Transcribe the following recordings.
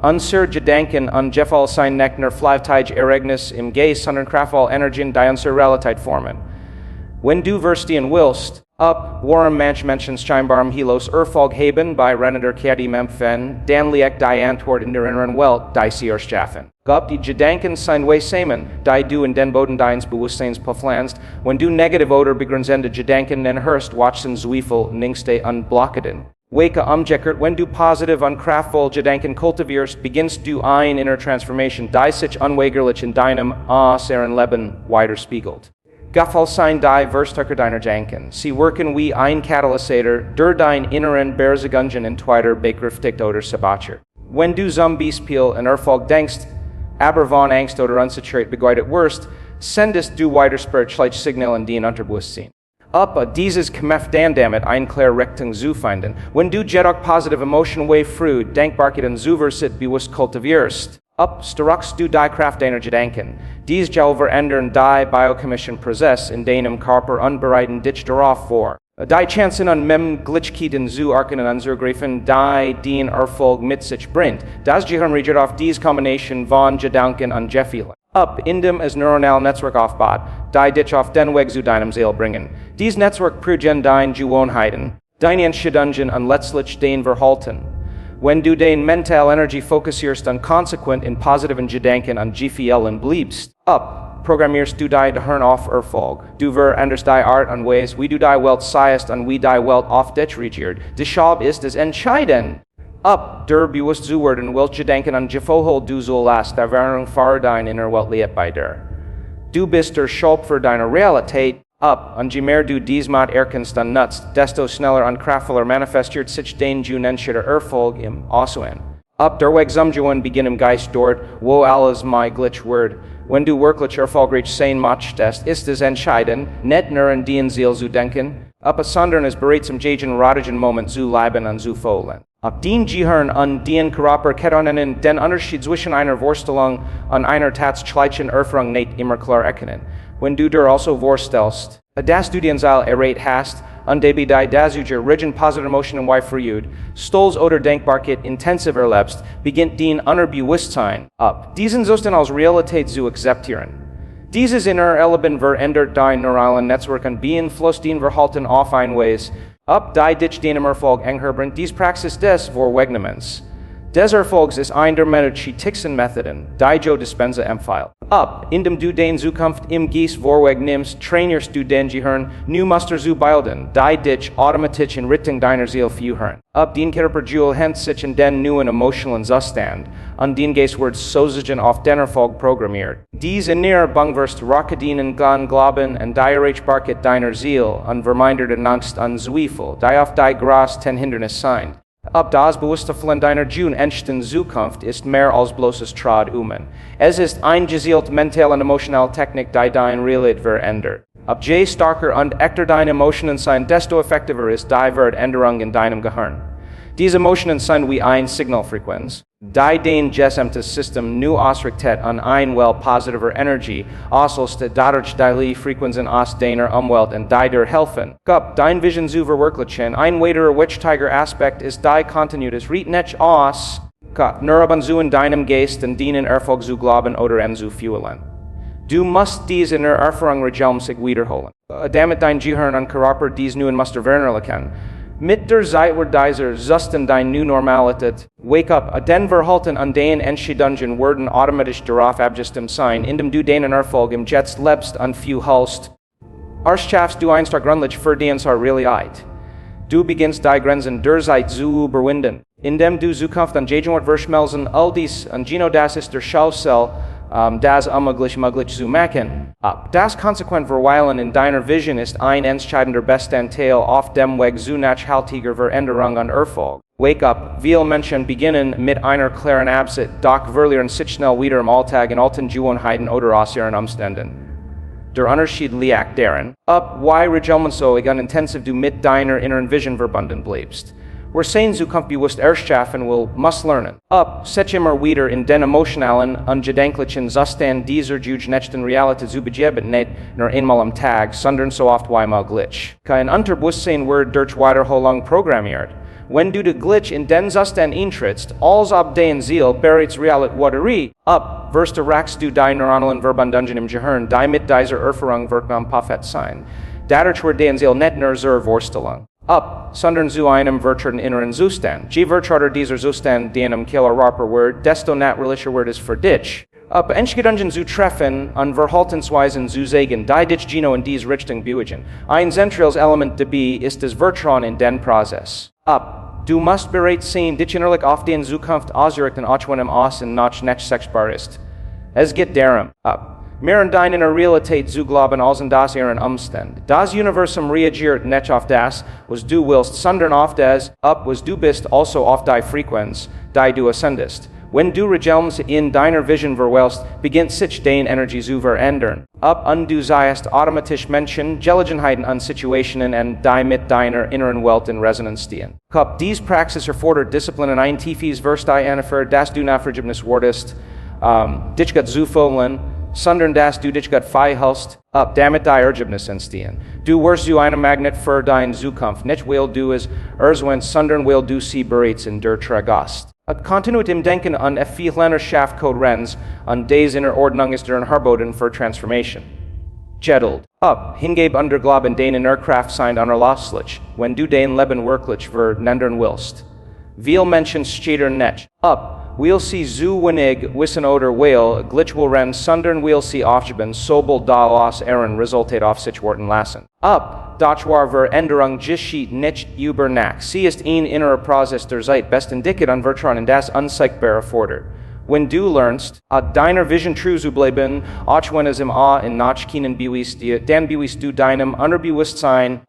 Unser Gedanken an Jeffal sein Neckner Flavtage Ereignis im Geist sondern kraftvoll Energien die unsere Realität formen. Wenn du verstehen willst, warum manch Menschen scheinbarem Hilos Erfolg haben bei Renner Kedi Mempfen, dann liegt die Antwort in der inneren Welt, die sie erschaffen. Die Gedanken sein Wehsamen, die du in den Boden deines Bewusstseins bepflanzt, wenn du negative oder begrenzende Gedanken hörst, watschen Zweifel nächste an Blockaden. Wake umgekehrt, wenn du positive und kraftvoll Gedanken kultivierst, beginnst du eine innere Transformation, die sich unweigerlich in deinem äußeren Leben widerspiegelt. Gefall sein die Verstärker deiner Gedanken. Sie wirken wie ein Katalysator, der dein inneren Bersegungen in Twitter bekräftigt oder sabotiert. Wenn du zum Beispiel an Erfolg denkst, aber von Angst oder Unsicherheit begleitet wirst, sendest du widerspürtlich Signal in dein Unterbewusstsein. Dieses kämpft dann damit, eine klare Richtung zu finden. Wenn du jedoch positive Emotionen way früh, Denkbarkeiten zuversicht bewusst kultivierst, stärkst du die Kraft deiner Gedanken. Dies soll verändern die biochemischen Prozess in deinem Körper und bereiten dich darauf vor. Die Chancen an Glitchkeiten zu erkennen und zu ergreifen, die den Erfolg mit sich bringt. Das Gehirn reagiert auf diese Kombination von Gedanken und Gefühlen. Indem es neuronale Netzwerk aufbaut, die dich auf den Weg zu deinem Ziel bringen. Dieses Netzwerk prägt deine Gewohnheiten, deine Entscheidungen und letztlich dein Verhalten. Wenn du deine mentale Energie fokussierst und konsequent in positiven Gedanken und Gefühlen bleibst, programmierst du dein Gehirn auf Erfolg. Du veränderst die Art und Weise, wie du die Welt siehst und wie die Welt auf dich reagiert. Deshalb ist es entscheidend, der bewusst zu werden, welche Gedanken und Gefühle du zulässt, der Veränderung für deine innere Welt lebt bei dir. Du bist der Schöpfer deiner Realität, und je mehr du dies Mat erkennst und nutzt, desto schneller und kraftvoller manifestiert sich dein unentscheider Erfolg im Außen. Der Weg zum Joen beginnt im Geist dort, wo alles mein Glitch wird. Wenn du wirklich erfolgreich sein möchtest, ist es entscheidend, nicht nur an dein Ziel zu denken, sondern es bereits im gegenwärtigen Moment zu leben und zu fühlen. Den Gehirn und den Körper können den Unterschied zwischen einer Vorstellung und einer tatsächlichen Erfahrung nicht immer klar erkennen. Wenn du dir also vorstellst, dass du den Ziel erreicht hast, und dabei dass du dir regen positive Emotionen verjüht, Stolz oder Denkbarkeit intensiv erlebst, beginnt dein Unterbewusstsein diesen Zustand als Realität zu akzeptieren. Dieses innere Element verändert dein neuralen Netzwerk und beeinflusst dein Verhalten auf eine Weise, die dich deinem Erfolg enger bringt. Dies Praxis des Vorwegnehmens. Des Erfolgs ist eine der wichtigsten Methoden, die Joe Dispenza empfiehlt. Indem du deine Zukunft im Geist vorwegnimmst, trainierst du dein Gehirn, new Muster zu bilden, die dich automatisch in Richtung deiner Ziel führen. Den Körper hält sich in den neuen emotionalen Zustand, und den Geist wird sozusagen auf den Erfolg programmiert. Dies innere Bangwurst Rockadinen Glauben und die Erreichbarkeit deiner Ziel und vermindert Angst und Zweifel, die auf die groß ten Hindernis sein. Das Bewusstsein deiner entstehenden Zukunft ist mehr als bloßes Trad Es ist eine gezielte mentale und emotionale Technik, die deine Realität verändert. Je stärker und echter deine Emotionen sind, desto effektiver ist die Veränderung in deinem Gehirn. Diese Emotionen sind wie eine Signalfrequenz, die dein gesamtes System nu ausrichtet an eine positive Energie, auslöst dadurch die Frequenzen aus deiner Umwelt und die dir helfen. Dein Vision zu verwirklichen, ein weiterer wichtiger Aspekt ist die Kontinuität, riet nicht aus, nur zu in deinem Geist und deinen Erfolg zu glauben oder zu fühlen. Du musst diese in der Erfahrung regelmäßig wiederholen, damit dein Gehirn und Körper diese neuen Muster verinnerlichen. Mit der Zeit wird dieser Zustand deine neue Normalität. Wake up, den Verhalten an den Entscheidungen werden automatisch darauf abgestimmt sein, indem du deinen Erfolg im Jetzt lebst und fühlst. Erst schaffst du einst gründlich für deine Realität. Du beginnst die Grenzen der Zeit zu überwinden, indem du Zukunft und Gegenwart verschmelzen, all dies und Gino das ist der Schaufel, das möglich zu machen. Das konsequent Verweilen in deiner Vision ist ein entscheidender Bestandteil auf dem Weg zu nachhaltiger Veränderung und Erfolg. Wake up, viele Menschen beginnen mit einer klaren Absicht, doch verlieren sich schnell wieder im Alltag in alten Gewohnheiten oder aus ihren Umständen. Der Unterschied liegt darin, why regelmäßig und intensiv du mit deiner inneren Vision verbunden bleibst. Wir sehen Zukunft bewusst erschaffen muss lernen. Setz immer wieder in den emotionalen und gedanklichen Zustand dieser nächsten Realität zu begeben, nicht nur einmal am Tag, sondern so oft wie möglich. Kein Unterbewusstsein wird durch Wiederholung programmiert. Wenn du de glitch in den Zustand eintrittst, als ob dein Ziel bereits Realität wurde, wirst du rackst du die neuronalen Verbindungen im Gehirn, die mit dieser Erfahrung wirksam Prophet sein. Dadurch wird dein Ziel nicht nur zur Vorstellung. Sondern zu einem virtuellen inneren Zustand. Je virtueller dieser Zustand deinem Killer wird, desto natürlicher wird es für dich. Entscheidungen zu treffen an Verhaltensweisen zu sagen, die dich Gino in diese Richtung bewegen. Ein zentrales Element dabei ist das Vertrauen in den Prozess. Du musst bereit sein, dich innerlich auf den Zukunft auszurichten, auch wenn es noch nicht sichtbar ist. Es geht darum, mehr in deiner Realität zu glauben als in das ihren Umstand. Das Universum reagiert nicht auf das, was du willst, sondern auf das, was du bist, also auf die Frequenz, die du ascendest. Wenn du Regelms in deiner Vision verwelst, beginnt sich deine Energie zu verändern. Und du seist automatisch Menschen, Gelegenheiten an Situationen und die mit deiner inneren Welt in Resonanz stehen. Dies Praxis erfordert Disziplin und ein tiefes Verst die Anfer, das du nach Vergibnis wurdest, dich Gott zufallen, sondern dass du dich Gott feihältst, damit die Ergebnis entstehen. Du wirst zu einem Magnet für deine Zukunft, nicht weil du es erzwinst, sondern weil du sie bereits in der trägst. Kontinuit im Denken an effizienter Schaffcode-Renns, an des inner Ordnung ist der Herboden für Transformation. JETZT. Hingeb under Glauben den inner Kraft sein unerlasslich, wenn du dein Leben wirklich verändern willst. Viel Menschen steht nicht. We'll see zu wenig wissen oder weil glitch will rennen, sondern we'll see aufgeben, sobald das Resultat auf sich warten lassen. Das war Veränderung geschieht nicht über Nacht. Sie ist ein innerer Prozess der Zeit, best indicat an Vertrauen in das Unsichtbare fordert. Wenn du lernst, deiner Vision true zu bleiben, auch wenn es im in nach keinen bewusst, dann bewusst du deinem Unterbewusstsein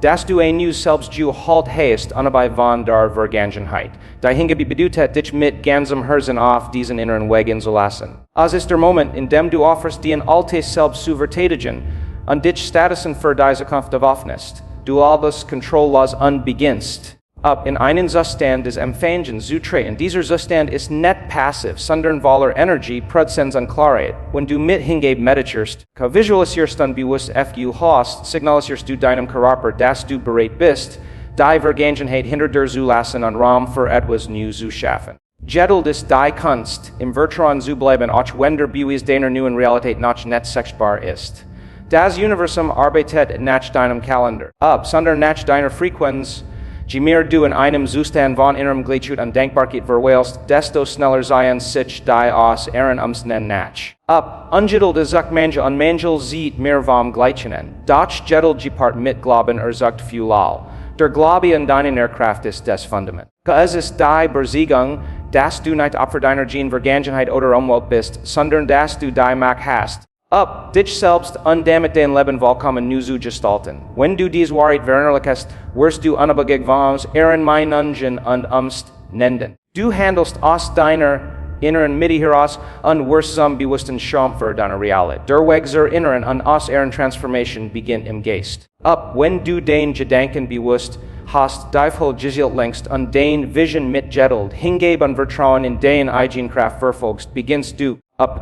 dass du ein neues Selbst halt hast, anbei von der Vergangenheit. Dahinge bedeutet dich mit ganzem Herzen auf diesen inneren Weg zu lassen. Es ist der Moment, in dem du offerst, dein altes Selbst zu verteidigen, und dich Statusen für diese Zukunft aufnimmst. Du alles kontrollos beginnst. In einen Zustand des Empfangens zu treten. Dieser Zustand ist nicht passiv, sondern voller Energie, Präsenz und Klarheit. Wenn du mit Hingeb meditierst, visualisierst und bewusst FU hast, signalisierst du deinem Körper, dass du bereit bist, die Vergangenheit hinter dir zu lassen und Raum für etwas Neues zu schaffen. JETZT ist die Kunst, im Vertrauen zu bleiben, auch wenn der Bewusst deiner neuen Realität noch nicht sichtbar ist. Das Universum arbeitet nicht deinem Kalender, sondern nicht deiner Frequenz. Je mehr du in einem Zustand von innerem Gleichut und Denkbarkeit verweilst, desto schneller seien sich die aus ihren Umständen nach. Ungetitelt sagt manche und manche sieht mehr vom Gleichen. Das JETZT gepart mit Glauben sagt vielal. Der Glaube an deine Kraft ist das Fundament. Es ist die Bersiegung, dass du nicht Opfer deiner Vergangenheit oder Umwelt bist, sondern dass du die Macht hast. Dich selbst und damit dein Leben vollkommen neu zu gestalten. Wenn du dies Wahrheit verinnerlichst, wirst du unabhängig von Meinungen und nennen. Du handelst aus deiner inneren Mitte heraus und wirst zum bewussten Schirm für deine Realität. Der Weg zur inneren und aus ihren Transformation beginnt im Geist. Wenn du den Gedanken bewusst hast, deifel gesielt längst und den Vision mit JETZT, hingeb und Vertrauen in den eigenen Kraft verfolgst, beginnst du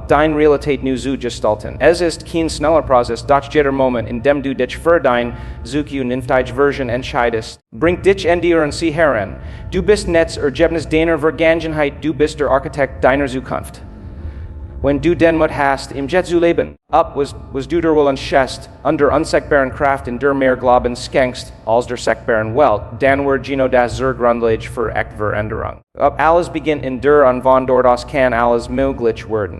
dein Realität neu zu gestalten. Es ist kein schneller Prozess, doch jeder Moment, in dem du dich für dein Zukunft und Version entscheidest, bringt dich in dir und sie heran. Du bist nicht Ergebnis deiner Vergangenheit, du bist der Architekt deiner Zukunft. Wenn du den Mut hast, im Jet zu leben, was du der Willen schätzt, unter unsichtbaren Kraft in der mehr Glauben schenkst, als der sichtbaren Welt, dann wird Gino das zur Grundlage für echte Veränderung. Alles beginnt in der und von dort aus kann alles möglich werden.